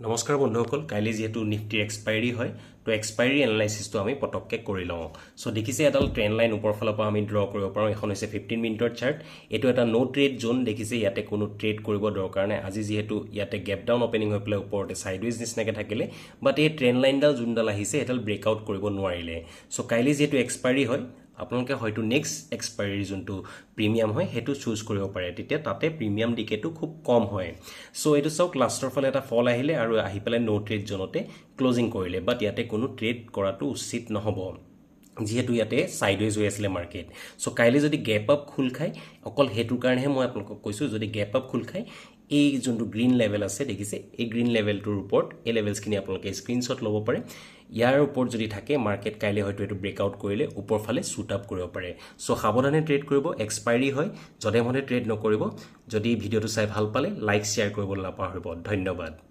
নমস্কাৰ বন্ধুসকল, কাইলৈ যেহেতু নিফটিৰ এক্সপায়াৰি হয় তো এক্সপায়াৰি এনালাইচিছটো আমি পটককৈ কৰি লওঁ। চ' দেখিছে এডাল ট্ৰেণ্ড লাইন ওপৰ ফালৰ পৰা আমি ড্ৰ কৰিব পাৰোঁ। এখন হৈছে 15 মিনিটৰ চাৰ্ট। এইটো এটা ন' ট্ৰেড জোন। দেখিছে ইয়াতে কোনো ট্ৰেড কৰিব দৰকাৰ নাই। আজি যিহেতু ইয়াতে গেপ ডাউন অপেনিং হৈ পেলাই ওপৰতে ছাইডৱেজ নিচিনাকৈ থাকিলে, বাট এই ট্ৰেণ্ড লাইনডাল যোনডাল আহিছে সেইডাল ব্ৰেকআউট কৰিব নোৱাৰিলে। চ' কাইলৈ যিহেতু এক্সপায়াৰি হয়, আপোনালোকে হয়তো নেক্সট এক্সপায়াৰি যোনটো প্ৰিমিয়াম হয় সেইটো চুজ কৰিব পাৰে। তেতিয়া তাতে প্ৰিমিয়াম ডিকেটো খুব কম হয়। চ' এইটো চাওক, লাষ্টৰ ফালে এটা ফল আহিলে আৰু আহি পেলাই ন' ট্ৰেড জোনতে ক্লজিং কৰিলে, বাট ইয়াতে কোনো ট্ৰেড কৰাটো উচিত নহ'ব যিহেতু ইয়াতে ছাইডৱেজ হৈ আছিলে মাৰ্কেট। চ' কাইলৈ যদি গেপ আপ খোল খায়, অকল সেইটোৰ কাৰণেহে মই আপোনালোকক কৈছোঁ, যদি গেপ আপ খোল খায় এই যোনটো গ্ৰীণ লেভেল আছে দেখিছে, এই গ্ৰীণ লেভেলটোৰ ওপৰত এই লেভেলছখিনি আপোনালোকে স্ক্ৰীনশ্বট ল'ব পাৰে। ইয়াৰ ওপৰত যদি থাকে মাৰ্কেট কাইলৈ হয়তো এইটো ব্ৰেকআউট কৰিলে ওপৰ ফালে শ্বুট আপ কৰিব পাৰে। চ' সাৱধানে ট্ৰেড কৰিব, এক্সপায়াৰি হয়, যধে মধে ট্ৰেড নকৰিব। যদি ভিডিঅ'টো চাই ভাল পালে লাইক শ্বেয়াৰ কৰিবলৈ নাপাহৰিব। ধন্যবাদ।